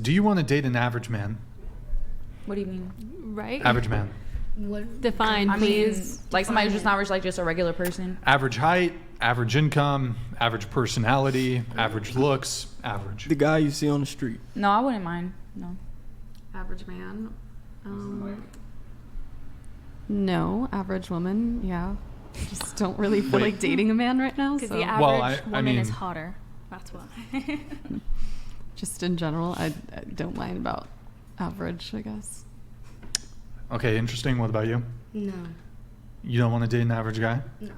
Do you want to date an average man? What do you mean? Right? Average man. What? Define, I mean, please. like somebody who's just average, like just a regular person. Average height, average income, average personality, average looks, average. The guy you see on the street. No, I wouldn't mind. No. Average man. No, average woman, yeah. Just don't really feel like dating a man right now. Because So. the average woman is hotter. That's why. Just in general, I don't mind about average, I guess. Okay, interesting. What about you? No. You don't want to date an average guy? No.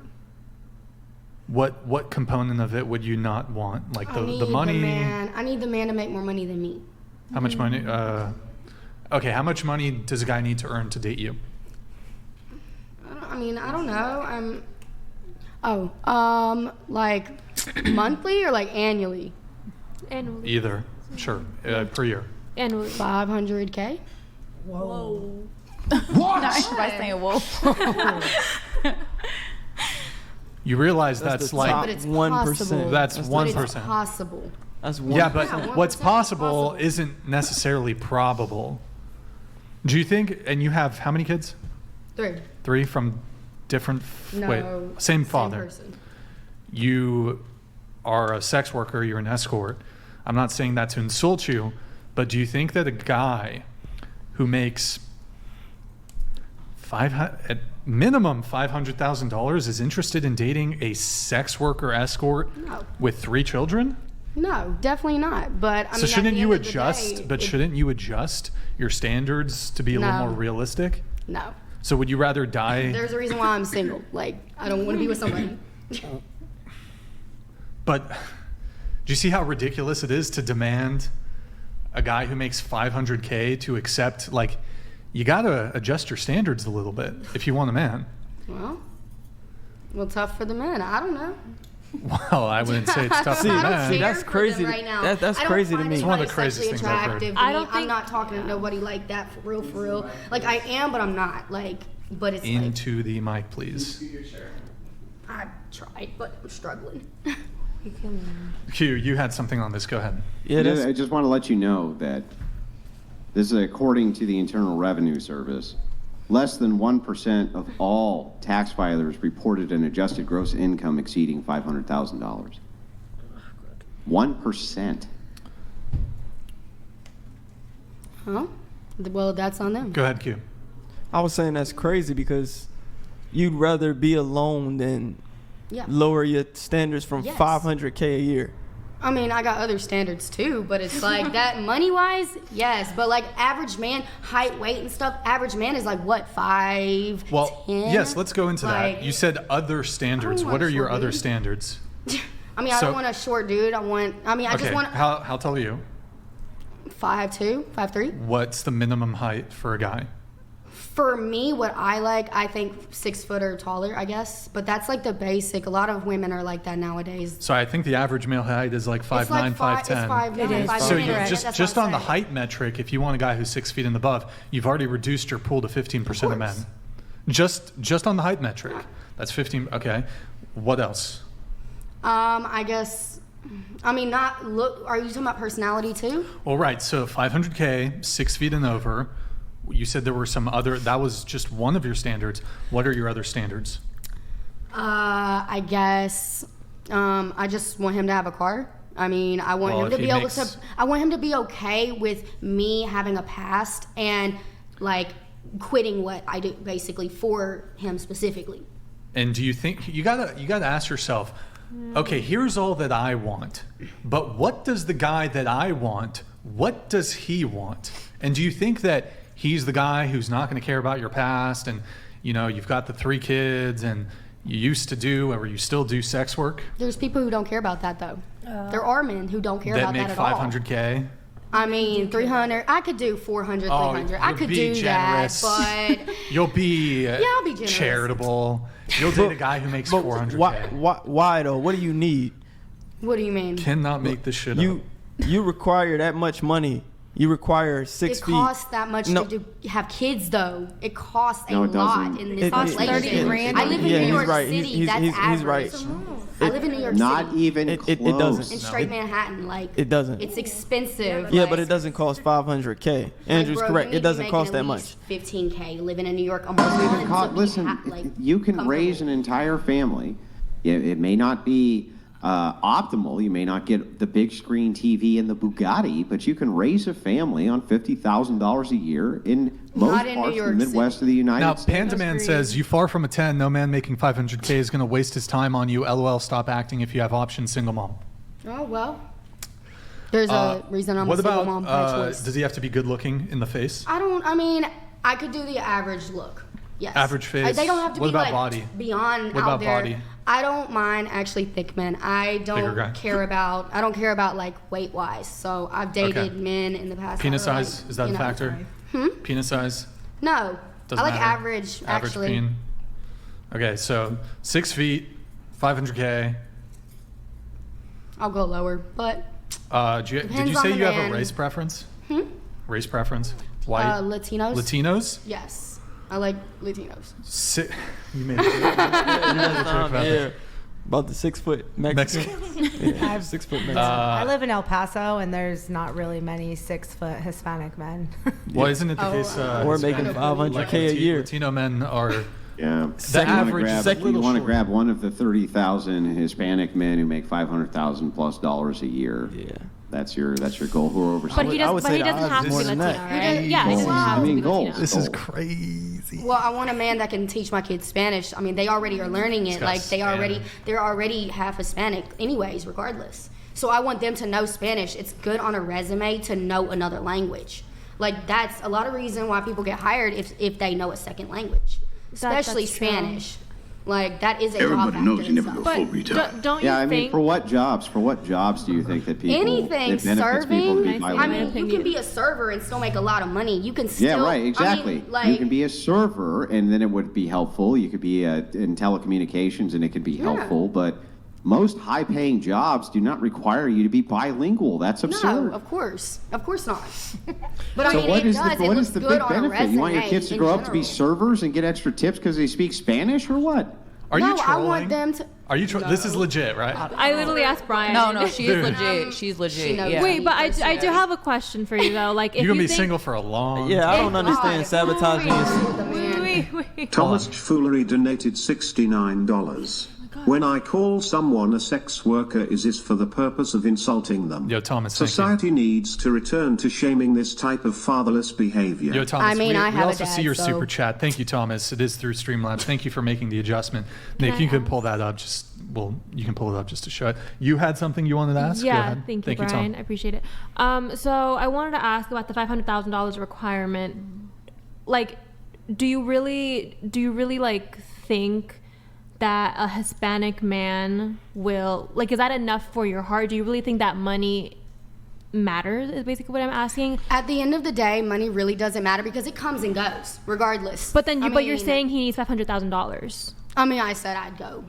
What component of it would you not want? Like the money? I need the man to make more money than me. How much money? Okay, how much money does a guy need to earn to date you? I don't know. Like monthly or like annually? Annually. Either. Sure. Per year. Annually. $500K. Whoa. What? Nice by saying whoa. You realize that's like but it's possible. That's 1%. But it's possible. That's 1%. Yeah, but what's possible isn't necessarily probable. Do you think? And you have how many kids? 3. 3 from different. No. Same father. Person. You are a sex worker. You're an escort. I'm not saying that to insult you, but do you think that a guy who makes at minimum $500,000 is interested in dating a sex worker escort with 3 children? No, definitely not. But So shouldn't you adjust? Shouldn't you adjust your standards to be a little more realistic? No. So would you rather die? There's a reason why I'm single. Like, I don't want to be with somebody. But do you see how ridiculous it is to demand a guy who makes $500K to accept? Like, you got to adjust your standards a little bit if you want a man. Well, tough for the men. I don't know. Well, I wouldn't say it's tough for men. See, that's crazy. Right now. That's crazy to me. It's one of the craziest things I've heard. I'm not talking to nobody like that for real. Like, I am, but I'm not. Like, but it's Into the mic, please. I tried, but I'm struggling. Q, you had something on this. Go ahead. Yeah, I just want to let you know that this is according to the Internal Revenue Service. Less than 1% of all tax filers reported an adjusted gross income exceeding $500,000. 1%. Huh? Well, that's on them. Go ahead, Q. I was saying that's crazy because you'd rather be alone than lower your standards from $500K a year. I mean, I got other standards too, but it's like that money-wise, yes. But like average man, height, weight, and stuff, average man is like what, 5'10"? Well, yes, let's go into that. You said other standards. What are your other standards? I mean, I don't want a short dude. I just want. How tall are you? 5'2", 5'3". What's the minimum height for a guy? For me, what I like, I think 6 foot or taller, I guess. But that's like the basic. A lot of women are like that nowadays. So I think the average male height is like 5'9", 5'10". It's 5'9", So 5'10". just on the height metric, if you want a guy who's 6 feet and above, you've already reduced your pool to 15% of men. Just on the height metric, that's 15. Okay, what else? I guess. I mean, are you talking about personality too? All right. So 500K, 6 feet and over. You said there were some other. That was just one of your standards. What are your other standards? I guess I just want him to have a car. I mean, I want him to be able to. I want him to be okay with me having a past and like quitting what I do basically for him specifically. And do you think you gotta ask yourself, okay, here's all that I want, but what does the guy that I want? What does he want? And do you think that he's the guy who's not going to care about your past, and you've got the 3 kids, and you used to do or you still do sex work? There's people who don't care about that though. There are men who don't care about that at all. That make $500K. I mean, 300. I could do 400, 300. I could do generous. That, but I'll be generous. Charitable. You'll date a guy who makes $400K. Why though? What do you need? What do you mean? Cannot make this shit up. You require that much money. You require 6 feet. It costs that much to have kids, though. It costs a lot in this costs population. 30 grand. I live in New York City. That's average. He's right. I live in New York Not City. even It close. doesn't. In straight Manhattan, like It doesn't. it's expensive. Yeah, like- but it doesn't cost 500K. Andrew's like, bro, correct. you need It to doesn't be cost that making at much. least 15K living in New York a month. Doesn't even to cost- be listen, like, you can raise an comfortable. entire family. It may not be optimal. You may not get the big screen TV and the Bugatti, but you can raise a family on $50,000 a year in most Not in New parts of the York Midwest City. of the United Now, States. Panda Man says, you far from a 10. No man making 500K is going to waste his time on you. LOL, stop acting if you have options, single mom. Oh, well. There's a reason I'm a What single about, mom by choice. does he have to be good looking in the face? I mean, I could do the average look. Yes. Average face. They don't have to What be about like body? beyond What out about there. body? I don't mind actually thick men. I Bigger guy. don't care about like weight wise. So I've dated Okay. men in the past. Penis that were, size, like, is that you a know, factor? Penis size? No. Doesn't I like matter. average actually. peen. Okay, so 6 feet, 500K. I'll go lower, but Did you Depends say on you the have a man. race preference? Race preference? White? Latinos. Latinos? Yes. I like Latinos. You made a joke. You made a joke about that. Yeah. About the 6 foot Mexican. Yeah, 6 foot Mexican. I live in El Paso, and there's not really many 6 foot Hispanic men. Well, isn't it the case? We're making Hispanic- 500K a year. Latino men are. Yeah. The average is a You little want to short. grab one of the 30,000 Hispanic men who make $500,000 plus dollars a year. Yeah. That's your goal. Who are over? But he I would doesn't. But say he the doesn't odds have to more be than Latino, that. right? Yeah, he doesn't Goals. have I to mean, be Latino. goals. This is Goals. crazy. Well, I want a man that can teach my kids Spanish. I mean, they already are learning it. got Like Spanish. they're already half Hispanic, anyways, regardless. So I want them to know Spanish. It's good on a resume to know another language. Like that's a lot of reason why people get hired if they know a second language, especially that's true. Spanish. Like that is a Everybody job knows factor you in never go itself. full But retard. don't you Yeah, I mean, think? for what jobs? For what jobs do you think that people Anything it benefits people to be serving. I I bilingual? mean, you can be a server and still make a lot of money. You can still. Yeah, right. Exactly. I mean, like, you can be a server, and then it would be helpful. You could be in telecommunications, and it could be helpful. But most high-paying jobs do not require you to be bilingual. That's absurd. No, of course not. But I So mean, what it is does. the It what looks is the good big on a benefit? You want your resume kids to in grow up to be general. servers and get extra tips because they speak Spanish, or what? Are No, you I trolling? want them to. Are you This is legit, right? I literally asked Brian. No, she is Dude. legit. She's legit. knows Yeah. Wait, but I do have a question for you though. Like, if You're gonna you be think, single for a long. Yeah, I don't God, understand sabotaging your. Wait. Thomas Foolery donated $69. When I call someone a sex worker, is this for the purpose of insulting them? Yo, Thomas, thank you. Society needs to return to shaming this type of fatherless behavior. Yo, Thomas, I mean, we I have a also see dad, your so- super chat. Thank you, Thomas. It is through Streamlabs. Thank you for making the adjustment. Nick, you can pull that up. You can pull it up just to show it. You had something you wanted to ask? Go Yeah, ahead. thank you, Tom. Brian. I appreciate it. So I wanted to ask about the $500,000 requirement. Like, do you really like think that a Hispanic man will like? Is that enough for your heart? Do you really think that money matters? Is basically what I'm asking. At the end of the day, money really doesn't matter because it comes and goes, regardless. But then, but you're mean, saying he needs $500,000. I mean, I said I'd go.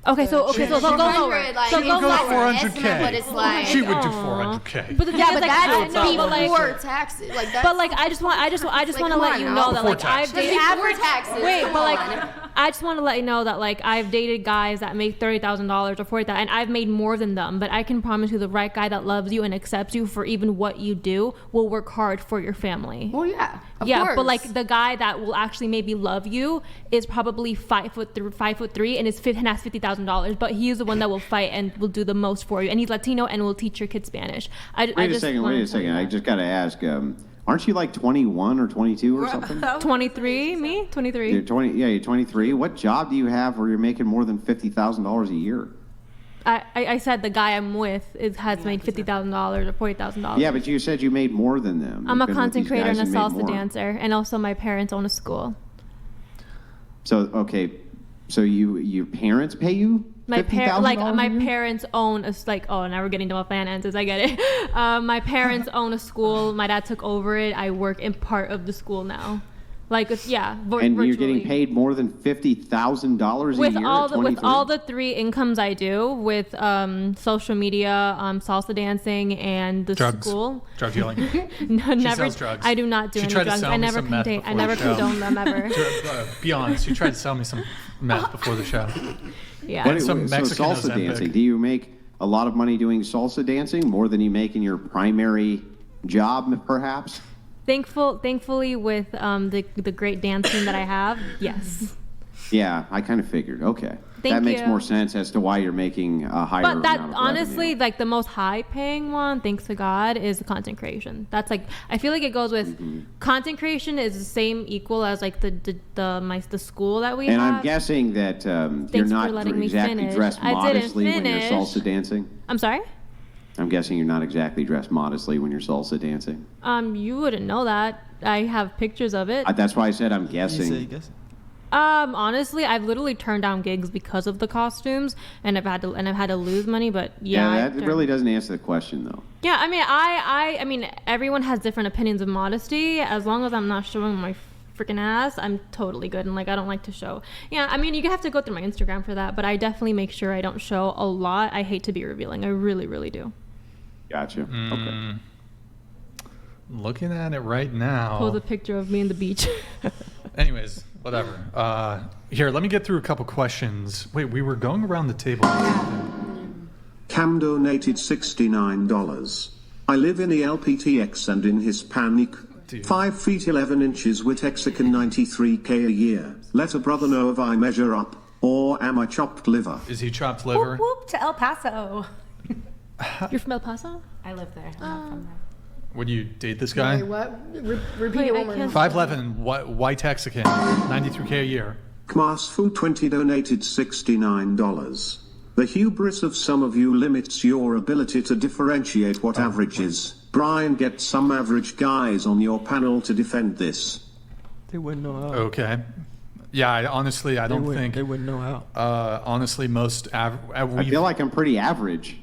Okay, so go lower. 100, like, So it's go like lower. an estimate, but it's like She would do Aw. 400K. But the thing yeah, is, but like, that's I know, but before like, taxes. Like that's, but like, I just want Like, to come let on you now. know that Before like I've taxes. But dated before taxes. Wait, come but like, on. I just want to let you know that like I've dated guys that make $30,000 or $40,000, and I've made more than them. But I can promise you, the right guy that loves you and accepts you for even what you do will work hard for your family. Well, yeah, of Yeah, course. but like the guy that will actually maybe love you is probably 5'3" and has $50,000, but he is the one that will fight and will do the most for you, and he's Latino and will teach your kids Spanish. Wait a second. I just got to ask. Aren't you like 21 or 22 or something? 23, me 23. You're 20. Yeah, you're 23. What job do you have where you're making more than $50,000 a year? I said the guy I'm with has made $50,000 or $40,000. Yeah, but you said you made more than them. I'm a You've been with content these creator guys and a made salsa more. dancer, and also my parents own a school. So okay, so your parents pay you My $50,000 a year? parents own a now we're getting to my finances. I get it. My parents own a school. My dad took over it. I work in part of the school now. Like, And you're getting paid more than $50,000 a with year all at the with 23? all the 3 incomes I do with social media, salsa dancing, and the Drugs. school. Drug dealing. No, She never. sells drugs. I do not do She any tried to drugs. sell I me never some meth condone. I before never the show. condone them ever. Be honest. You tried to sell me some meth before the show. Yeah. And some So Mexican salsa Ozempic. dancing. Do you make a lot of money doing salsa dancing, more than you make in your primary job, perhaps? Thankfully, with the great dance team that I have, yes. Yeah, I kind of figured. Okay. Thank that makes you. more sense as to why you're making a higher But that amount of honestly, revenue. like the most high-paying one, thanks to God, is the content creation. That's like I feel like it goes with content creation is the same equal as like the school that we And have. I'm guessing that you're Thanks for not letting me exactly finish. dressed I didn't modestly when you're finish. salsa dancing. I'm sorry. I'm guessing you're not exactly dressed modestly when you're salsa dancing. You wouldn't know that. I have pictures of it. That's why I said I'm You guessing. say guess? Honestly, I've literally turned down gigs because of the costumes, and I've had to lose money. But yeah, that really doesn't answer the question, though. Yeah, I mean, I mean, everyone has different opinions of modesty. As long as I'm not showing my freaking ass, I'm totally good. And like, I don't like to show. Yeah, I mean, you have to go through my Instagram for that, but I definitely make sure I don't show a lot. I hate to be revealing. I really, really do. Gotcha. Okay. Looking at it right now. Pose a picture of me in the beach. Anyways, whatever. Here, let me get through a couple questions. Wait, we were going around the table. Cam donated $69. I live in the LPTX and in Hispanic. Dude. 5 feet 11 inches with Texican 93K a year. Let a brother know if I measure up, or am I chopped liver? Is he chopped liver? Whoop, whoop to El Paso. You're from El Paso? I live there. I'm not from there. Would you date this guy? Wait, what? Repeat Wait, it I one more can't- time. 5'11", white Texican, 93K a year. Kmasfu20 donated $69. The hubris of some of you limits your ability to differentiate what average is. Brian, get some average guys on your panel to defend this. They wouldn't know how. Okay. Yeah, I don't think. They wouldn't know how. Honestly, most I feel like I'm pretty average.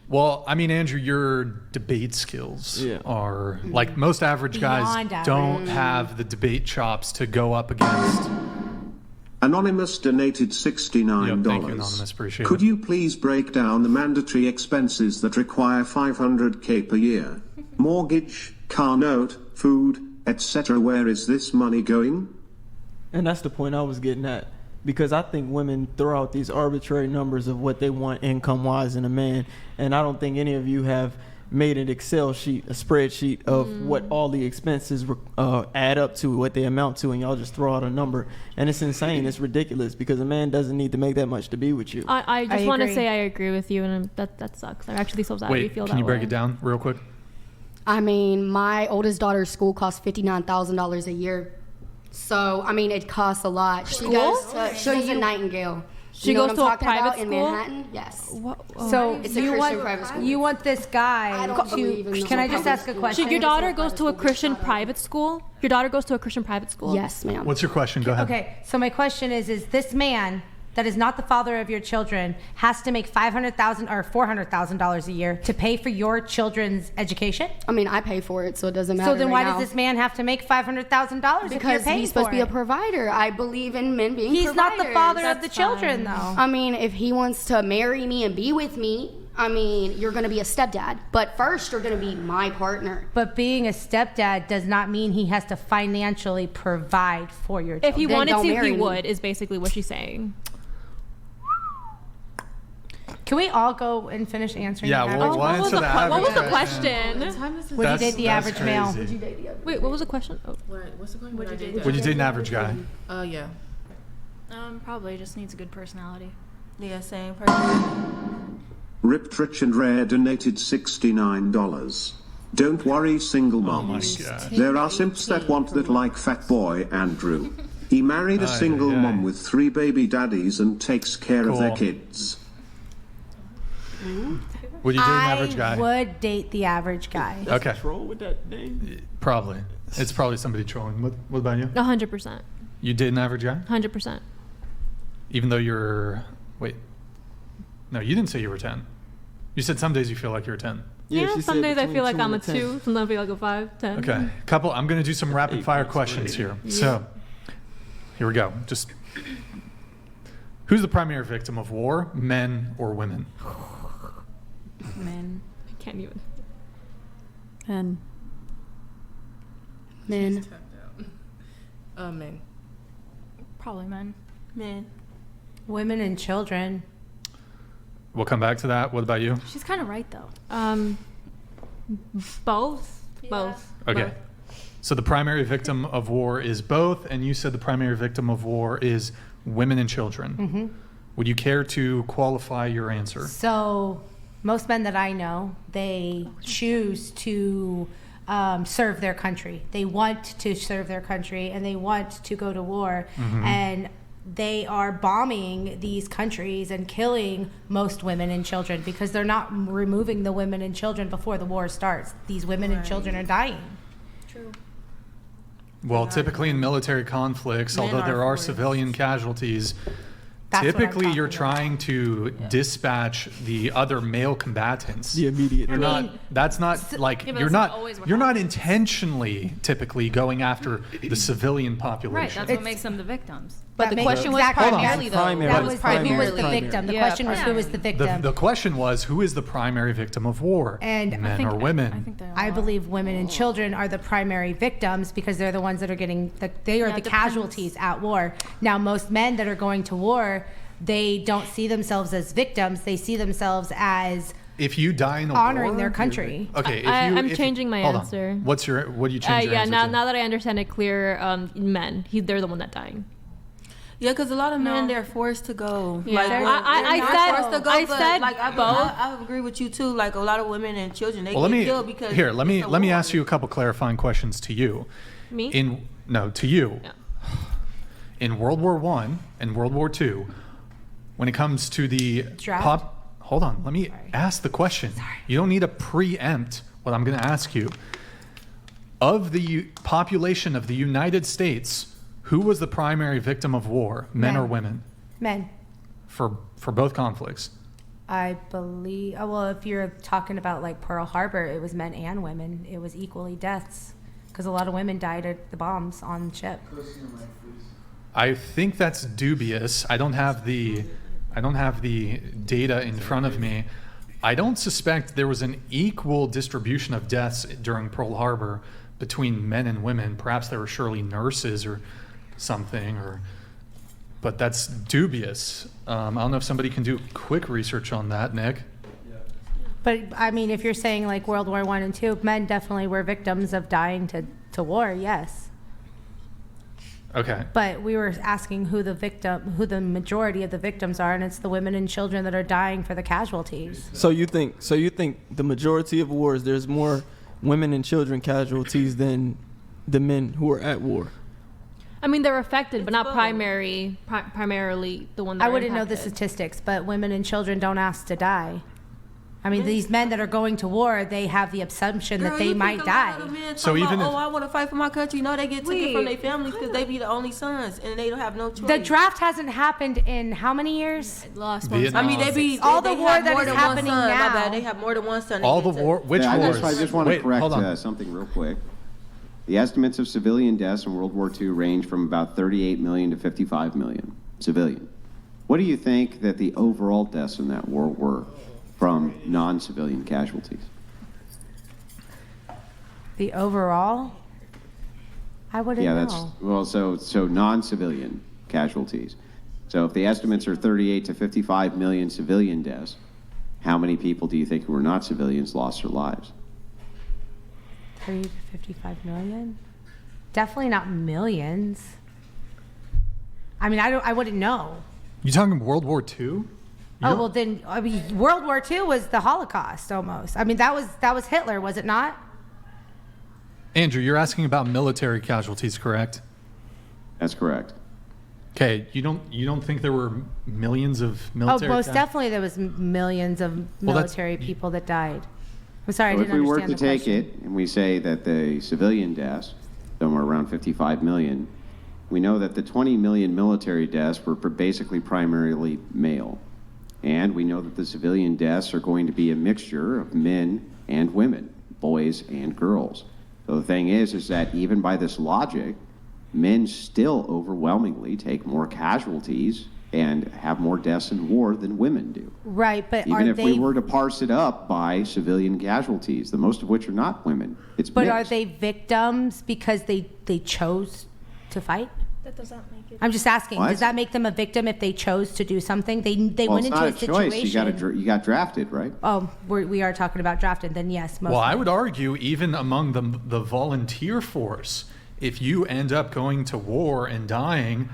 Well, I mean, Andrew, your debate skills are like most average guys Beyond don't average. have the debate chops to go up against. Anonymous donated $69. Yep, thank you, Anonymous. Appreciate Could it. you please break down the mandatory expenses that require $500K per year? Mortgage, car note, food, etc. Where is this money going? And that's the point I was getting at. Because I think women throw out these arbitrary numbers of what they want income-wise in a man. And I don't think any of you have made an Excel sheet, a spreadsheet of what all the expenses add up to, what they amount to, and y'all just throw out a number. And it's insane. It's ridiculous because a man doesn't need to make that much to be with you. I just I want to agree. say I agree with you, and that sucks. I'm actually so sad you Wait, feel can that you break way. it down real quick? I mean, my oldest daughter's school costs $59,000 a year. So, I mean, it costs a lot. She goes to Nightingale. She You know goes what I'm to a talking private about in school? Manhattan? Yes. So It's a you Christian private school. want this guy I don't believe in to? no Can I just public ask a school. question? Your daughter goes to a Christian private school? Your daughter goes to a Christian private school? Yes, ma'am. What's your question? Go ahead. Okay, so my question is this man that is not the father of your children has to make $500,000 or $400,000 a year to pay for your children's education? I mean, I pay for it, so it doesn't matter. So then right why now. does this man have to make $500,000 if you're Because paying he's supposed for to be a it? provider. I believe in men being He's not the providers. father of the That's children, fine. though. I mean, if he wants to marry me and be with me, I mean, you're going to be a stepdad. But first, you're going to be my partner. But being a stepdad does not mean he has to financially provide for your children. If he Then wanted don't to, marry he me. would, is basically what she's saying. Can we all go and finish answering? Yeah, the well, average why man? answer the What was average the question? question? Would you date the average male? crazy. Wait, what was the question? Oh. What's the point? Would you date? Would you date an average guy? Yeah. Probably just needs a good personality. Yeah, same person. Ripped Rich and Rare donated $69. Don't worry, single moms. God. There are simps that want that like Fat Boy Andrew. He married a single mom with 3 baby daddies and takes care of their Cool. kids. Would you date an average I guy? would date the average guy. Okay. Troll with that name? Probably. It's probably somebody trolling. What about you? 100%. You date an average guy? 100%. Even though you're... Wait. No, you didn't say you were 10. You said some days you feel like you're 10. Yeah, she said some days I between feel like 2 I'm a and 10. 2, sometimes I feel like a 5, 10. Okay, I'm going to do some rapid fire questions here. So, here we go. Just who's the primary victim of war, men or women? Men. I can't even. Men. Men. Men. Probably men. Men. Women and children. We'll come back to that. What about you? She's kind of right though. Both. Yeah. Both. Okay. Both. So the primary victim of war is both, and you said the primary victim of war is women and children. Mm-hmm. Would you care to qualify your answer? So most men that I know, they choose to serve their country. They want to serve their country and they want to go to war. And they are bombing these countries and killing most women and children because they're not removing the women and children before the war starts. These women and children are dying. True. Well, typically in military conflicts, Men although there are for it. civilian casualties, That's what I'm typically you're talking about. trying to dispatch the other male combatants. The immediate. You're threat. not. That's not like Yeah, but you're that's not. not always what You're not happens. intentionally typically going after the civilian Right. population. That's what makes them the victims. But That the makes- question was exactly. primarily though. Primary. That But was it's who was primary. the victim. The Yeah, question was who was the primary. victim. The question was, who is the primary victim of war? And men I think, or women? I think they I are. believe women and children are the primary victims because they're the ones that are getting they are Yeah, the it depends. casualties at war. Now most men that are going to war, they don't see themselves as victims. They see themselves as If you die in a honoring war, their you're- country. Okay, if I'm if- changing my hold on. answer. What do you change your Yeah, answer now to? that I understand it clear, men. They're the one that dying. Yeah, because a lot of men No. they're forced to go. Yeah. Like, I they're not said- forced to go, I but, said like, both. I agree with you too. Like a lot of women and children, they Well, let get me killed because here. Let me it's a let me war. ask you a couple clarifying questions to you. Me? To you. Yeah. In World War I and World War II, when it comes to the Draft? hold on, let me ask the question. You don't need to preempt what I'm going to ask you. Of the population of the United States, who was the primary victim of war, men or Men. women, Men. for both conflicts? I believe. Oh, well, if you're talking about like Pearl Harbor, it was men and women. It was equally deaths because a lot of women died at the bombs on ship. I think that's dubious. I don't have the data in front of me. I don't suspect there was an equal distribution of deaths during Pearl Harbor between men and women. Perhaps there were surely nurses or something, but that's dubious. I don't know if somebody can do quick research on that, Nick. But I mean, if you're saying like World War I and II, men definitely were victims of dying to war. Yes. Okay. But we were asking who the majority of the victims are, and it's the women and children that are dying for the casualties. So you think the majority of wars there's more women and children casualties than the men who are at war? I mean, they're affected, but not both. primarily the one that I are wouldn't know the impacted. statistics, but women and children don't ask to die. I mean, these men that are going to war, they have the assumption that Girl, they you might think a lot of die. the men So talking even about, if- I want to fight for my country. No, they get taken from Wait, their families because they be the only sons and they don't have no choice. The draft hasn't happened in how many years? Lost Vietnam. I mean, they be All they the war have that more is than one happening son. now. My bad. They have more than one son. All the they get war. Which Yeah, wars? I just want to Wait, correct hold on. something real quick. The estimates of civilian deaths in World War II range from about 38 million to 55 million civilian. What do you think that the overall deaths in that war were from non-civilian casualties? The overall? I wouldn't Yeah, know. that's well. So non-civilian casualties. So if the estimates are 38 to 55 million civilian deaths, how many people do you think who were not civilians lost their lives? 30 to 55 million? Definitely not millions. I mean, I wouldn't know. You talking World War II? Oh, well then, I mean, World War II was the Holocaust almost. I mean, that was Hitler, was it not? Andrew, you're asking about military casualties, correct? That's correct. Okay, you don't think there were millions of military? Oh, most definitely there was millions of Well, that's- military people that died. I'm sorry, I So if didn't we were understand to the take question. it and we say that the civilian deaths, somewhere around 55 million, we know that the 20 million military deaths were basically primarily male. And we know that the civilian deaths are going to be a mixture of men and women, boys and girls. So the thing is that even by this logic, men still overwhelmingly take more casualties and have more deaths in war than women do. Right, but Even are if they? we were to parse it up by civilian casualties, the most of which are not women, it's But are mixed. they victims because they chose to fight? That does not make it. I'm just asking. What? Does that make them a victim if they chose to do something? They Well, went it's into not a a choice. situation. You got drafted, right? Oh, we are talking about drafted. Then yes, most. Well, I would argue even among the volunteer force, if you end up going to war and dying,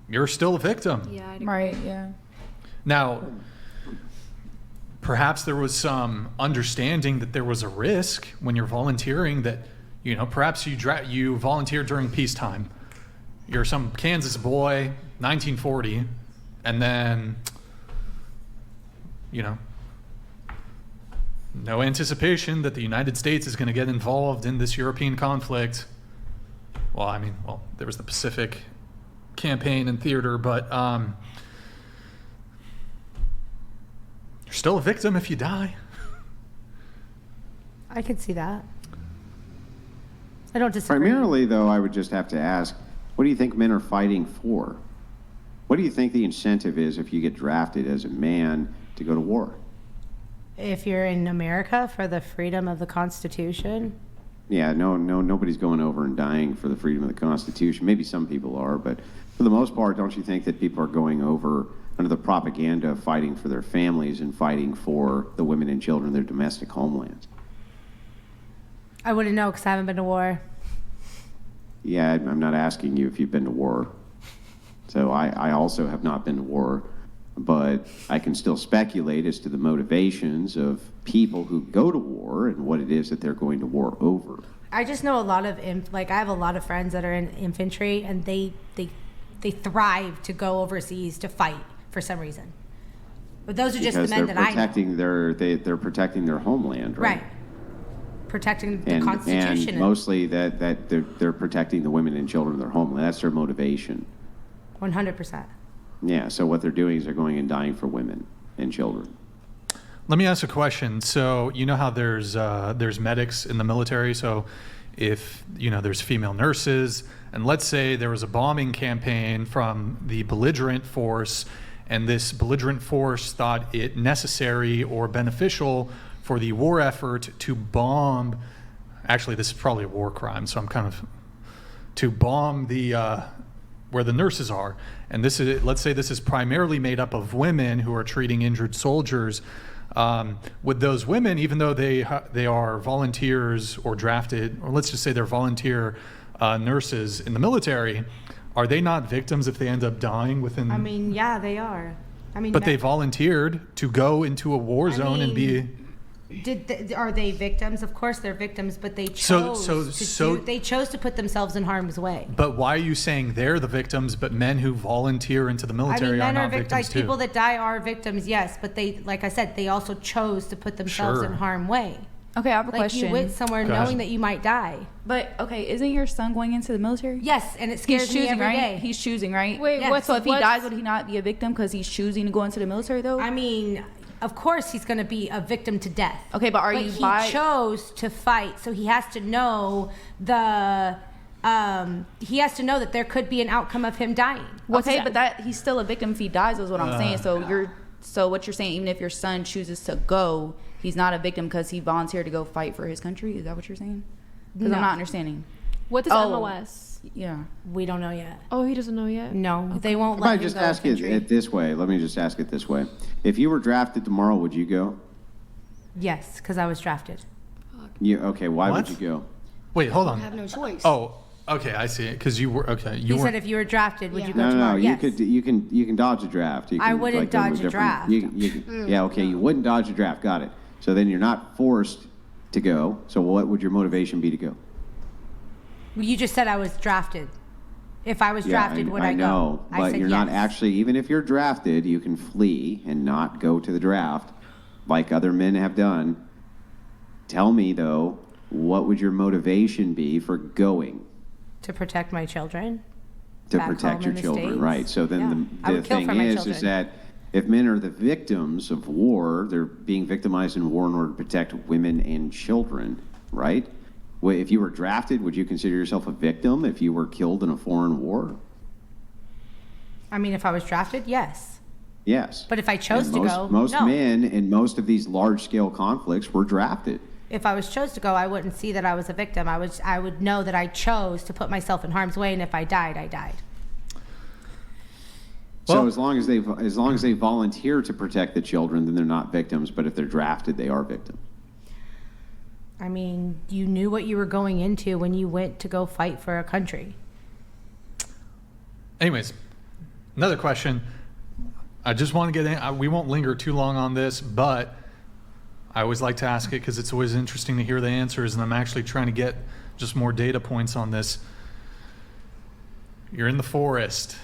you're still a victim. Yeah, I'd agree. Right, yeah. Now, perhaps there was some understanding that there was a risk when you're volunteering that, perhaps you volunteered during peacetime. You're some Kansas boy, 1940, and then, no anticipation that the United States is going to get involved in this European conflict. Well, there was the Pacific campaign and theater, but you're still a victim if you die. I can see that. I don't disagree. Primarily, though, I would just have to ask, what do you think men are fighting for? What do you think the incentive is if you get drafted as a man to go to war? If you're in America for the freedom of the Constitution, Yeah, nobody's going over and dying for the freedom of the Constitution. Maybe some people are, but for the most part, don't you think that people are going over under the propaganda of fighting for their families and fighting for the women and children in their domestic homelands? I wouldn't know because I haven't been to war. Yeah, I'm not asking you if you've been to war. So I also have not been to war, but I can still speculate as to the motivations of people who go to war and what it is that they're going to war over. I just know a lot of I have a lot of friends that are in infantry, and they thrive to go overseas to fight for some reason. But those are just Because the men they're that I know. protecting they're protecting their homeland, right? Right. Protecting the And Constitution. mostly that they're protecting the women and children of their homeland. That's their motivation. 100%. Yeah, so what they're doing is they're going and dying for women and children. Let me ask a question. So you know how there's medics in the military. So if there's female nurses, and let's say there was a bombing campaign from the belligerent force, and this belligerent force thought it necessary or beneficial for the war effort to bomb. Actually, this is probably a war crime, so I'm kind of to bomb the where the nurses are. And this is, let's say this is primarily made up of women who are treating injured soldiers. Would those women, even though they are volunteers or drafted, or let's just say they're volunteer nurses in the military, are they not victims if they end up dying within? I mean, yeah, they are. I mean, but they volunteered to go into a war zone and be. Are they victims? Of course, they're victims, but they chose they chose to put themselves in harm's way. But why are you saying they're the victims, but men who volunteer into the military are not victims like too? people that die are victims, yes, but they, like I said, they also chose to put themselves Sure. in harm's way. Okay, I have a Like question. you went somewhere Go ahead. knowing that you might die. But okay, isn't your son going into the military? Yes, and it scares He's me choosing, every right? day. He's choosing, right? Wait, Yes. what's So if he what's- dies, would he not be a victim because he's choosing to go into the military, though? I mean, of course he's going to be a victim to death. Okay, but are you he chose to fight, so he has to know he has to know that there could be an outcome of him dying. Okay, but that he's still a victim if he dies. Is what I'm saying. So what you're saying, even if your son chooses to go, he's not a victim because he volunteered to go fight for his country. Is that what you're saying? Because No. I'm not understanding. What does MOS? Yeah. We don't know yet. Oh, he doesn't know yet. No, they won't If I let him just go ask infantry. it this way, let me just ask it this way. If you were drafted tomorrow, would you go? Yes, because I was drafted. Okay, why What? would you go? Wait, hold I on. have no choice. Oh, okay, I see it. Because you were okay. You He were. said if you were drafted, would Yeah. you go No, tomorrow? Yes. you can dodge a draft. You I can, wouldn't go to dodge a different- draft. Yeah, okay, you wouldn't dodge a draft. Got it. So then you're not forced to go. So what would your motivation be to go? Well, you just said I was drafted. If I was drafted, would I go? I know, I but said you're not yes. actually. Even if you're drafted, you can flee and not go to the draft, like other men have done. Tell me though, what would your motivation be for going? To protect my children. To Back protect home your in the children, States? right? So Yeah. then I the would kill thing for my is children. that If men are the victims of war, they're being victimized in war in order to protect women and children, right? If you were drafted, would you consider yourself a victim if you were killed in a foreign war? I mean, if I was drafted, yes. Yes. But if I chose And to most, go, most no. men in most of these large-scale conflicts were drafted. If I was chose to go, I wouldn't see that I was a victim. I would know that I chose to put myself in harm's way, and if I died, I died. So Well- as long as they volunteer to protect the children, then they're not victims. But if they're drafted, they are victims. I mean, you knew what you were going into when you went to go fight for a country. Anyways, another question. I just want to get in. We won't linger too long on this, but I always like to ask it because it's always interesting to hear the answers, and I'm actually trying to get just more data points on this. You're in the forest.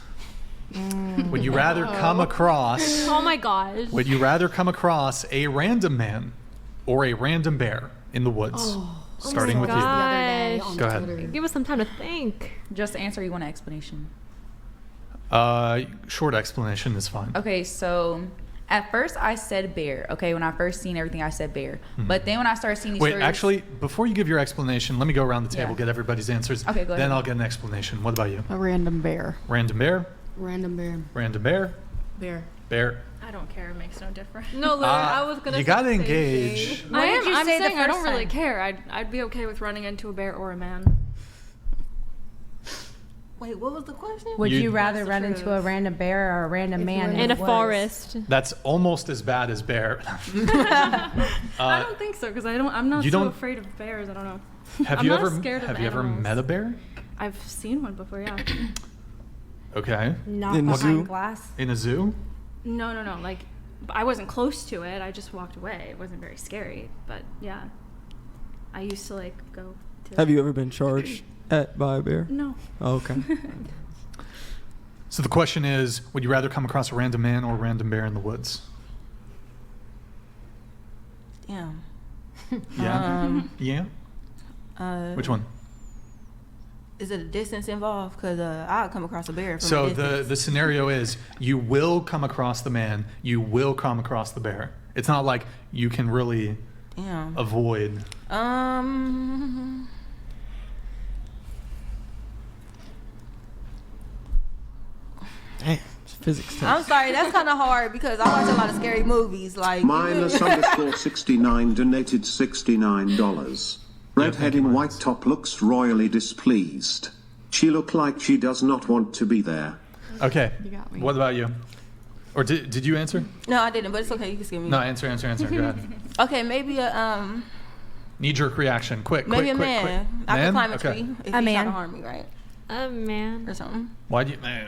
Would you rather come across? Oh my gosh. Would you rather come across a random man or a random bear in the woods? Starting with The you. other day Gosh. on Go ahead. Twitter. Give us some time to think. Just answer. You want an explanation? Short explanation is fine. Okay, so at first I said bear. Okay, when I first seen everything, I said bear. But then when I started seeing these Wait, stories, actually, before you give your explanation, let me go around the table, Yeah. get everybody's answers. Okay, go Then ahead. I'll get an explanation. What about you? A random bear. Random bear? Random bear. Random bear? Bear. Bear? I don't care. It makes no difference. No, literally, I was gonna. You say gotta the same engage. thing. What did you I'm say the saying I don't first really time? care. I'd be okay with running into a bear or a man. Wait, what was the question? Would You- you rather That's the run into truth. a random bear or a random man In the a woods? forest. That's almost as bad as bear. I don't think so because I'm not you so don't- afraid of bears. I don't know. Have I'm you not ever scared of have you ever animals. met a bear? I've seen one before. Yeah. Okay. Not In the behind zoo? glass. In a zoo? No. Like, I wasn't close to it. I just walked away. It wasn't very scary. But yeah, I used to like go to. Have you ever been charged by a bear? No. Oh, okay. So the question is, would you rather come across a random man or a random bear in the woods? Damn. Yeah. Yeah. Which one? Is it a distance involved? Because I'll come across a bear from a So distance. the scenario is you will come across the man, you will come across the bear. It's not like you can really Damn. avoid. Damn, it's physics test. I'm sorry, that's kind of hard because I watch a lot of scary movies. Like Minus underscore 69 donated $69. Redhead in white top looks royally displeased. She looked like she does not want to be there. Okay. You got me. What about you? Or did you answer? No, I didn't, but it's okay. You can skip me. No, answer. Go ahead. Okay, maybe a Knee-jerk reaction. Quick. maybe a quick, man. quick. I Man? can climb a Okay. tree if A he's man. trying to harm me, right? Man. Or something. Why do you? Man.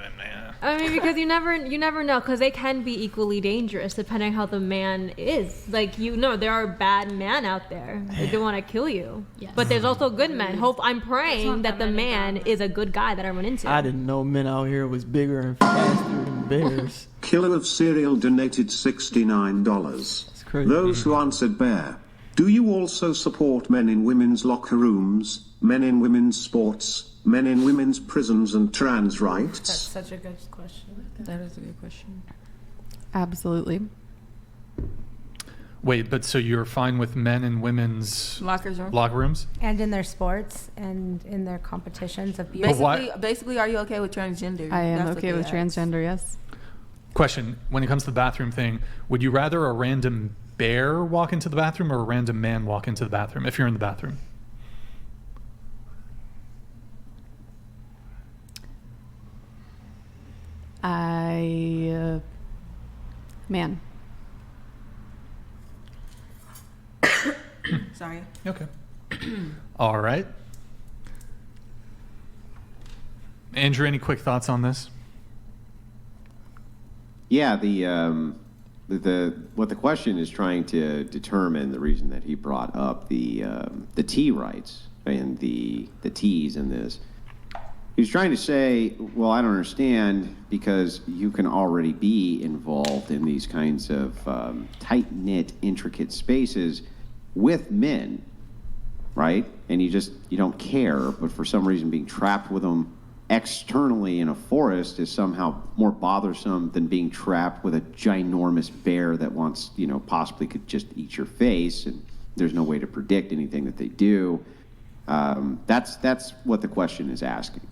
I mean, because you never know, because they can be equally dangerous depending how the man is. Like there are bad men out there that don't want to kill you, Yes. but there's also good men. I'm praying not that that the many man bad men. is a good guy that I run into. I didn't know men out here was bigger and faster than bears. Killer of Cereal donated $69. It's crazy. Those who answered bear. Do you also support men in women's locker rooms, men in women's sports, men in women's prisons and trans That's rights? such a good question. That is a good question. Absolutely. Wait, but so you're fine with men and women's Locker room. locker rooms? And in their sports and in their competitions of beauty. But why- Basically, are you okay with transgender? I am That's what okay they with asked. transgender. Yes. Question: when it comes to the bathroom thing, would you rather a random bear walk into the bathroom or a random man walk into the bathroom if you're in the bathroom? Man. Sorry. Okay. All right. Andrew, any quick thoughts on this? Yeah, what the question is trying to determine, the reason that he brought up the T rights and the T's in this, he's trying to say, well, I don't understand, because you can already be involved in these kinds of tight-knit, intricate spaces with men, right? And you don't care, but for some reason being trapped with them externally in a forest is somehow more bothersome than being trapped with a ginormous bear that wants, possibly could just eat your face, and there's no way to predict anything that they do. That's what the question is asking.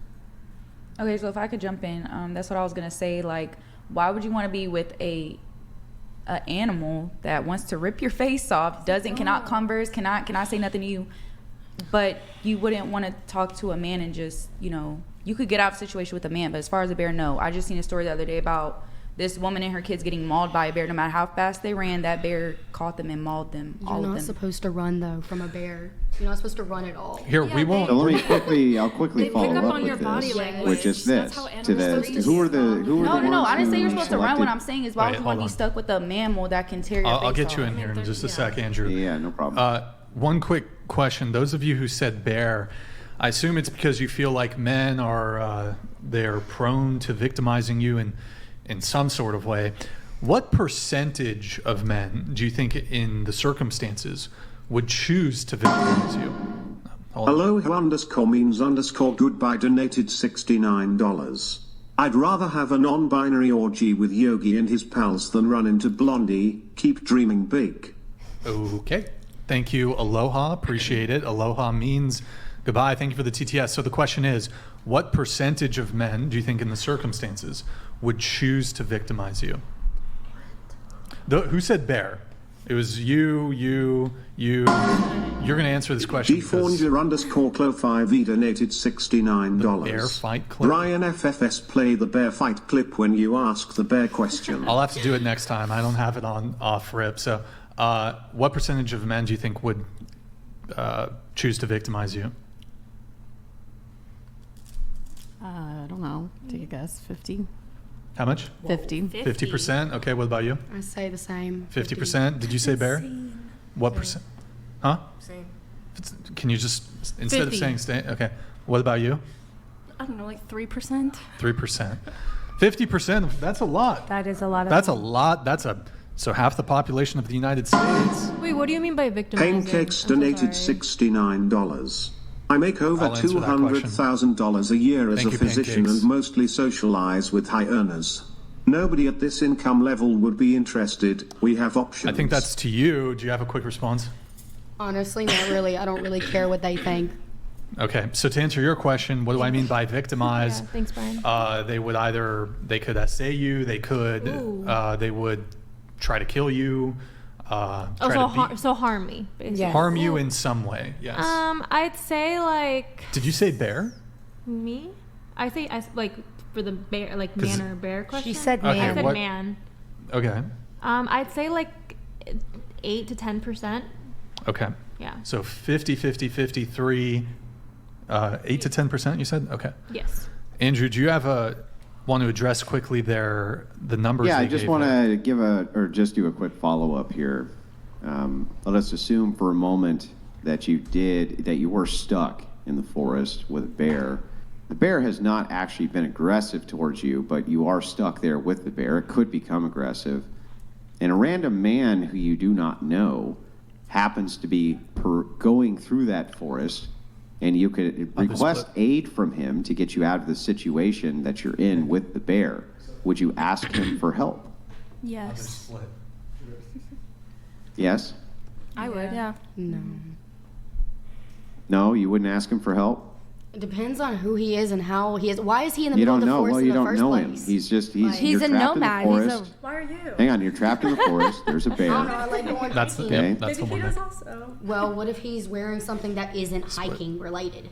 Okay, so if I could jump in, that's what I was gonna say. Like, why would you want to be with a animal that wants to rip your face off, cannot converse, cannot say nothing to you, but you wouldn't want to talk to a man and just, you could get out of a situation with a man, but as far as a bear, no. I just seen a story the other day about this woman and her kids getting mauled by a bear. No matter how fast they ran, that bear caught them and mauled them. You're not supposed to run though from a bear. You're not supposed to run at all. Here, we won't. So I'll quickly They follow pick up up on your with body this, language. which is That's this. how To the animals who are the No, I didn't say you're supposed to run. What I'm selected- saying is, why Wait, would you hold want to on. be stuck with a mammal that can tear your face I'll get off? you in here in just a sec, Andrew. Yeah, no problem. One quick question. Those of you who said bear, I assume it's because you feel like men are they're prone to victimizing you in some sort of way. What percentage of men do you think in the circumstances would choose to victimize you? Hold on. Hello means goodbye donated $69. I'd rather have a non-binary orgy with Yogi and his pals than run into Blondie. Keep dreaming big. Okay. Thank you. Aloha. Appreciate it. Aloha means goodbye. Thank you for the TTS. So the question is, what percentage of men do you think in the circumstances would choose to victimize you? Who said bear? It was you. You're going to answer this question. because Defornger_Clo5E donated $69. The bear fight clip? Brian FFS play the bear fight clip when you ask the bear question. I'll have to do it next time. I don't have it on off rip. So what percentage of men do you think would choose to victimize you? I don't know. Take a guess. 50. How much? 50. 50%? Okay, what about you? I say the same. 50%? Did you say bear? What percent? Huh? Same. Can you just, instead of 50. saying stay, okay. What about you? I don't know, like 3%. 3%. 50%, that's a lot. That is a lot of. That's a lot. So half the population of the United States. Wait, what do you mean by victimizing? Pancakes I'm so donated sorry. $69. I make over I'll answer that $200,000 a year as Thank a you, physician Pancakes. and mostly socialize with high earners. Nobody at this income level would be interested. We have options. I think that's to you. Do you have a quick response? Honestly, not really. I don't really care what they think. Okay, so to answer your question, what do I mean by victimize? Yeah, thanks, Brian. They could essay you, they would try to kill you, So harm me, basically. Yeah. harm you in some way. Yes. I'd say like Did you say bear? me. I like for the bear, like 'Cause man or bear question. She said Okay, I man. said what- man. Okay. I'd say like 8 to 10%. Okay. Yeah. So 50, 53, 8 to 10%. You said okay. Yes. Andrew, do you want to address quickly the numbers? Yeah, they I just gave want there? to just do a quick follow-up here. Let us assume for a moment that you were stuck in the forest with a bear. The bear has not actually been aggressive towards you, but you are stuck there with the bear. It could become aggressive. And a random man who you do not know happens to be going through that forest, and you could request aid from him to get you out of the situation that you're in with the bear. Would you ask him for help? Yes. Yes? I would, yeah. No. No, you wouldn't ask him for help? It depends on who he is and how he is. Why is he in the You middle of don't the know. forest Well, in you the don't first know him. place? He's He's you're a trapped nomad. in the He's a forest. Why are you? Hang on, you're trapped in the forest. There's a bear. That's the, Okay. that's the one. also. Well, what if he's wearing something that isn't hiking related?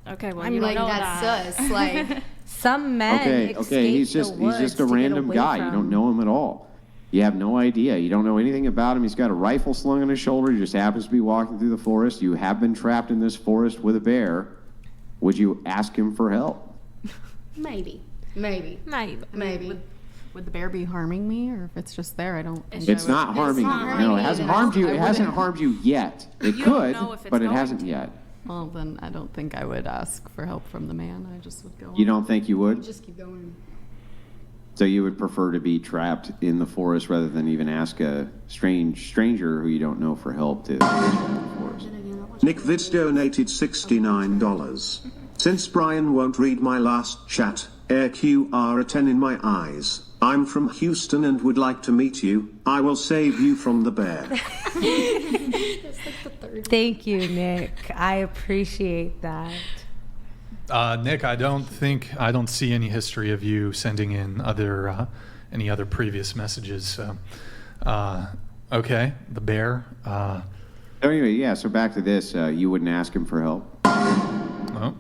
Okay, well, I'm you like, don't know that's that. sus. Like, Some men Okay, he's just a random guy. You don't know him at all. You have no idea. You don't know anything about him. He's got a rifle slung on his shoulder. He just happens to be walking through the forest. You have been trapped in this forest with a bear. Would you ask him for help? maybe. Maybe. Would the bear be harming me, or if it's just there, I don't. think It's I would- not harming not you. harming No, it me. hasn't I harmed you. wouldn't- It hasn't harmed you yet. It You don't could, know if it's but it going hasn't to. yet. Well, then I don't think I would ask for help from the man. I just would go. You on. don't think you would? Just keep going. So you would prefer to be trapped in the forest rather than even ask a stranger who you don't know for help to get you out of the forest? Nick Vitz donated $69. Since Brian won't read my last chat, AQR a 10 in my eyes. I'm from Houston and would like to meet you. I will save you from the bear. Thank you, Nick. I appreciate that. Nick, I don't see any history of you sending in any other previous messages. So, okay, the bear. Anyway, yeah, so back to this. You wouldn't ask him for help? Oh.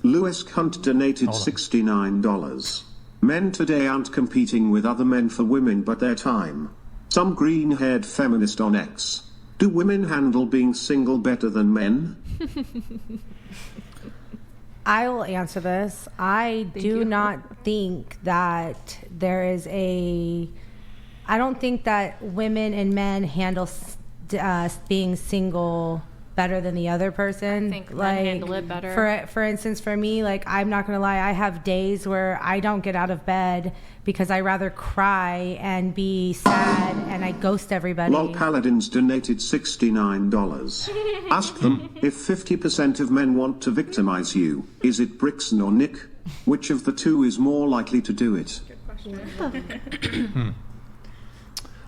Lewis Cunt donated $69. Men today aren't competing with other men for women but their time. Some green-haired feminist on X. Do women handle being single better than men? I will answer this. I do not think that there is I don't think that women and men handle being single better than the other person. I think men handle it better. For instance, for me, like, I'm not gonna lie, I have days where I don't get out of bed because I rather cry and be sad and I ghost everybody. Lol Paladins donated $69. Ask them, if 50% of men want to victimize you, is it Brixton or Nick? Which of the two is more likely to do it?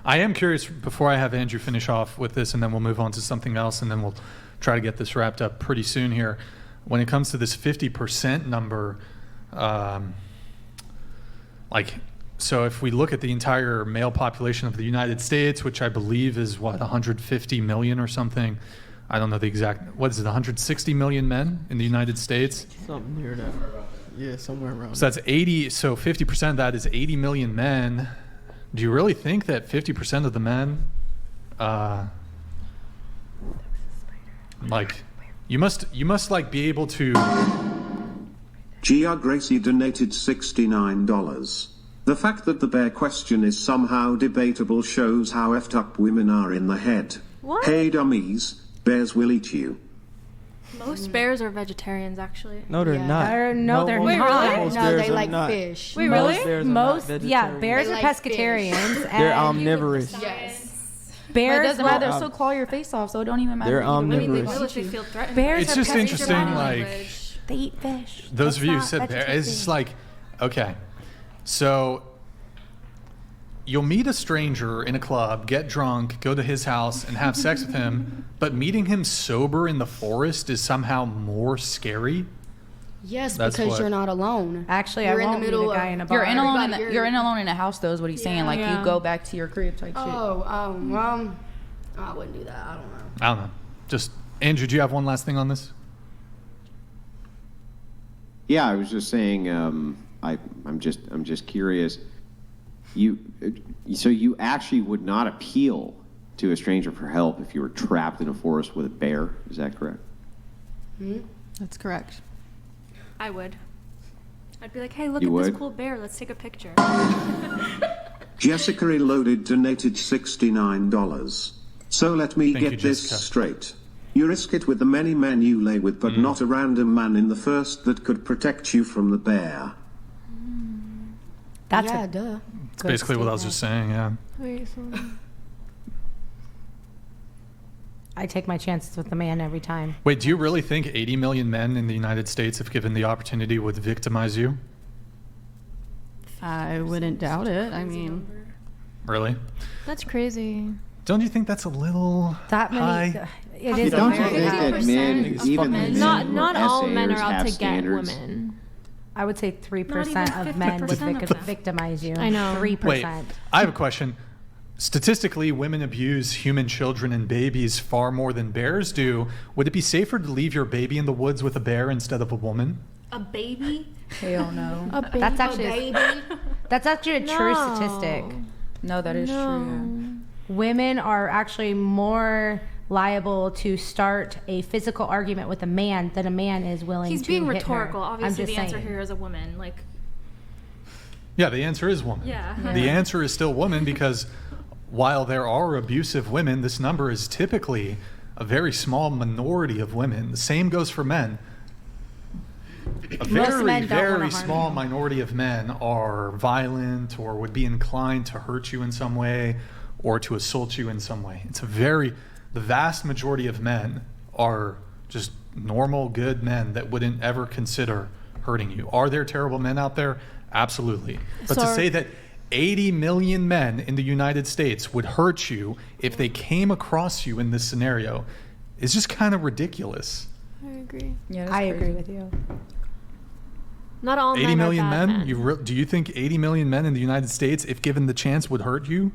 I am curious, before I have Andrew finish off with this, and then we'll move on to something else, and then we'll try to get this wrapped up pretty soon here. When it comes to this 50% number, so if we look at the entire male population of the United States, which I believe is, 150 million or something? I don't know the exact, what is it, 160 million men in the United States? Something near that. Yeah, somewhere around. So that's 80, so 50% of that is 80 million men. Do you really think that 50% of the men, you must like be able to? Gia Gracie donated $69. The fact that the bear question is somehow debatable shows how effed up women are in the head. What? Hey dummies, bears will eat you. Most bears are vegetarians, actually. No, they're not. They're No, not. most No, bears they are like not. fish. Wait, Most really? bears are Most, not yeah, vegetarian. bears They are like pescatarians. They're and omnivorous. Yes. But it bears doesn't will- matter. They'll still claw your face off, so it don't even matter. They're either way. omnivorous. What if they feel threatened? Bears It's are just pescatarian. interesting, like, They eat fish. those That's of you who not said bear, vegetarian. it's just like, okay, so you'll meet a stranger in a club, get drunk, go to his house, and have sex with him, but meeting him sober in the forest is somehow more scary. Yes, That's because what- you're not alone. Actually, You're I in the won't middle meet a of- guy in a bar. You're in alone. Everybody, You're in alone in a house, though. Is what he's saying. Like Yeah. you go back to your crib type shit. Well, I wouldn't do that. I don't know. I don't know. Just, Andrew, do you have one last thing on this? Yeah, I was just saying. I'm just curious. So you actually would not appeal to a stranger for help if you were trapped in a forest with a bear? Is that correct? That's correct. I would. I'd be like, hey, look You at would? this cool bear. Let's take a picture. Jessica Reloaded donated $69. So let me Thank you, get this Jessica. straight. You risk it with the many men you lay with, but not a random man in the first that could protect you from the bear. That's yeah, a duh. It's basically what I was just saying, yeah. Wait, so I take my chances with the man every time. Wait, do you really think 80 million men in the United States, if given the opportunity, would victimize you? I wouldn't doubt it. I mean, Really? that's crazy. Don't you think that's a little That many. high? It is Don't a you very think high. that men, even the men Not who not are all men are essayers out have to standards? get women. I would say 3% even of men would 50% of them. victimize you. I know. 3%. Wait, I have a question. Statistically, women abuse human children and babies far more than bears do. Would it be safer to leave your baby in the woods with a bear instead of a woman? A baby? Hell no. A baby. That's actually that's actually a true No. statistic. No, that is true. Yeah. Women are actually more liable to start a physical argument with a man than a man is willing He's to being hit rhetorical. her. I'm Obviously, just the answer saying. here is a woman. Like, Yeah, the answer is woman. Yeah. The answer is still woman because while there are abusive women, this number is typically a very small minority of women. The same goes for men. A very, men don't very wanna harm small you. minority of men are violent or would be inclined to hurt you in some way or to assault you in some way. The vast majority of men are just normal, good men that wouldn't ever consider hurting you. Are there terrible men out there? Absolutely. But to say that 80 million men in the United States would hurt you if they came across you in this scenario is just kind of ridiculous. I agree. Yeah, I agree with you. Not all 80 men million are bad men? men. Do you think 80 million men in the United States, if given the chance, would hurt you?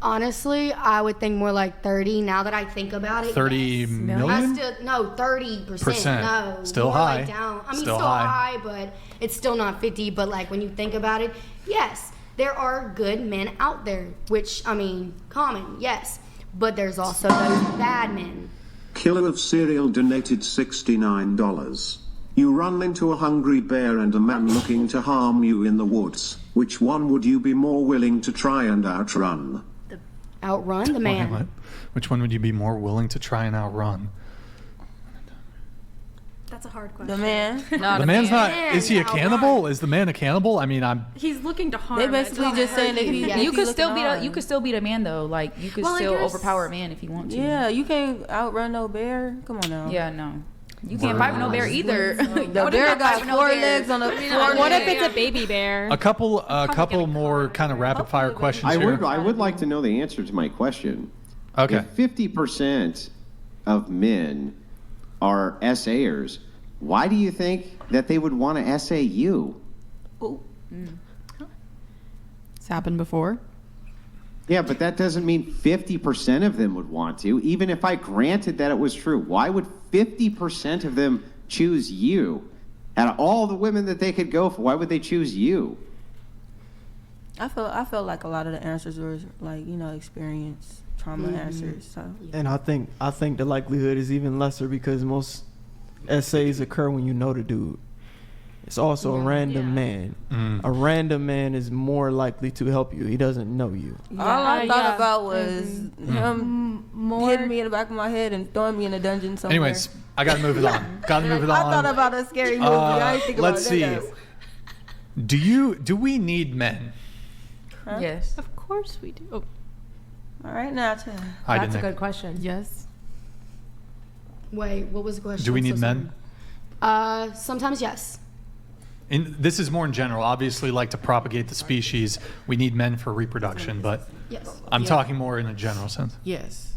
Honestly, I would think more like 30 now that I think about it. 30 yes. million? No, 30%. No. Still more high. Like down. I mean, Still still high. high, but it's still not 50. But like when you think about it, yes, there are good men out there, which, I mean, common, yes. But there's also those bad men. Killer of Cereal donated $69. You run into a hungry bear and a man looking to harm you in the woods. Which one would you be more willing to try and outrun? Outrun the man. What? Which one would you be more willing to try and outrun? That's a hard question. The man. Not The a man's man. not. Is he a cannibal? Is the man a cannibal? I mean, He's looking to harm. They it. basically just saying that he. Yeah. You could he still looking beat hard. you could still beat a man though. Like you could Well, like, still you're overpower a man if you want to. Yeah, you can't outrun no bear. Come on now. Yeah, no. You can't fight with no bear either. The bear got four legs on the floor. What if it's a baby bear? a couple more kind of rapid fire questions I here. would like to know the answer to my question. Okay. If 50% of men are SAers, why do you think that they would want to SA you? It's happened before. Yeah, but that doesn't mean 50% of them would want to. Even if I granted that it was true, why would 50% of them choose you? Out of all the women that they could go for, why would they choose you? I felt like a lot of the answers were like, experience, trauma answers. So And I think the likelihood is even lesser because most essays occur when you know the dude. It's also a random man. A random man is more likely to help you. He doesn't know you. all I thought yeah. about was him hitting me in the back of my head and throwing me in a dungeon somewhere. Anyways, I gotta move it on. Gotta move it I thought on. about a scary movie. I didn't think about Let's that. see. Though. Do we need men? Yes. Of course we do. Oh. All right, now, Chad. Hi, That's a Nick. good question. Yes. Wait, what was the question? Do we I'm so need men? sorry. Sometimes yes. This is more in general. Obviously, like to propagate the species, we need men for reproduction. But Yes. I'm Yeah. talking more in a general sense. Yes.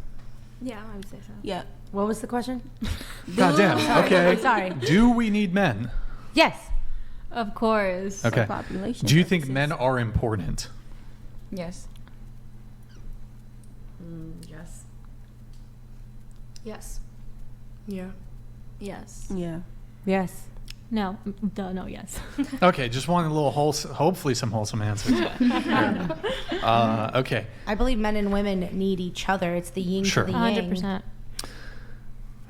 Yeah, I would say so. Yeah. What was the question? God damn. Okay. Sorry. Do we need men? Yes. Of course. Okay. Population Do you think purposes. men are important? Yes. Yes. Yes. Yeah. Yes. Yeah. Yes. No. Duh, no, yes. Okay, just wanted a little hopefully some wholesome answers. Okay. I believe men and women need each other. It's the yin Sure. to the yang. 100%.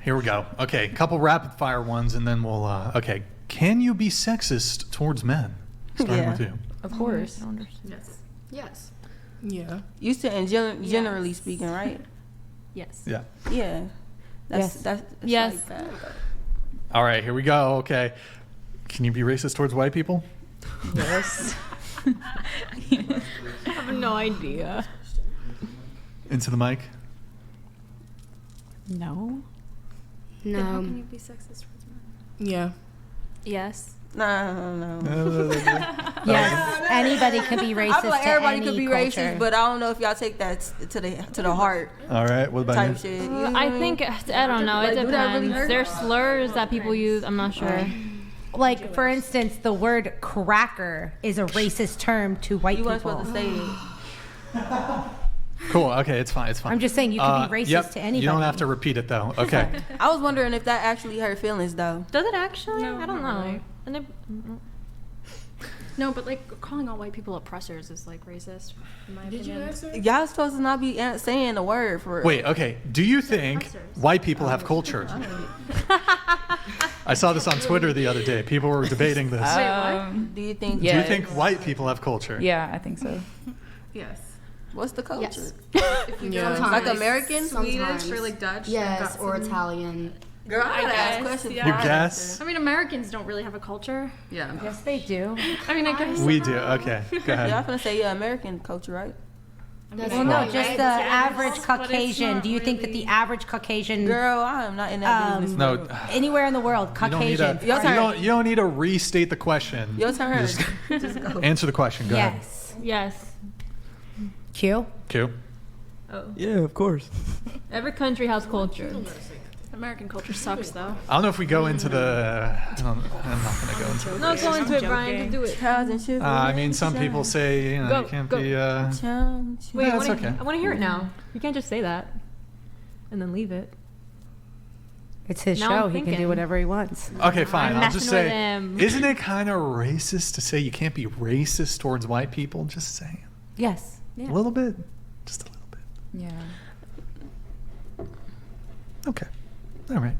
Here we go. Okay, couple rapid fire ones, and then we'll. Okay, can you be sexist towards men? Starting Yeah. with you. Of course. Yes. Yes. Yeah. You said, and generally speaking, right? Yes. Yeah. Yeah. Yes. That's Yes. like that. All right, here we go. Okay, can you be racist towards white people? Yes. I have no idea. Into the mic. No. Then how No. can you be sexist towards men? Yeah. Yes. No. Yes. Anybody can be racist I feel like to everybody any could be culture. racist, but I don't know if y'all take that to the heart All right, what about type you? shit. I think, I don't know. It Like, do that really depends. hurt? There's slurs that people use. I'm not sure. Like, for instance, the word cracker is a racist term to white You weren't people. supposed to say it. Cool. Okay, it's fine. It's fine. I'm just saying you can be racist yep, to anybody. You don't have to repeat it though. Okay. I was wondering if that actually hurt feelings though. Does it actually? No, I don't not know. really. And it, No, but like calling all white people oppressors is like racist, in my opinion. Y'all supposed to not be saying the word for. Wait. Okay. Do you think white people have culture? I saw this on Twitter the other day. People were debating this. Do you think? Do you Yes. think white people have culture? Yeah, I think so. Yes. What's the culture? Yes. Yeah. Like American? Sometimes. or like Dutch. Yes, or Italian. Girl, I gotta ask guess, questions. yeah. You guess? I mean, Americans don't really have a culture. Yeah. Yes, they do. I mean, I guess. We do. Okay. Go Yeah, I'm ahead. gonna say American culture, right? That's Well, no, right, just right? the Yeah, average but it's Caucasian. not Do you think that the really- average Caucasian Girl, I am not in that business. No, anywhere in the world, you don't need Caucasian? to. Your turn. You don't need to restate the question. Your turn. Just Just go. answer the question. Go ahead. Yes. Yes. Q. Q. Oh. Yeah, of course. Every country has culture. American culture sucks, though. I don't know if we go into the. I'm not going to go into it. No, go into it, Brian. Just do it. Trials and I mean, some people say Go, you can't go. be. Wait, Yeah, it's okay. I want to hear it now. You can't just say that and then leave it. It's his Now show. I'm He can thinking. do whatever he wants. Okay, fine. I'll just messing with say, him. isn't it kind of racist to say you can't be racist towards white people? Just saying. Yes. A little bit. Just a little bit. Yeah. Okay. All right.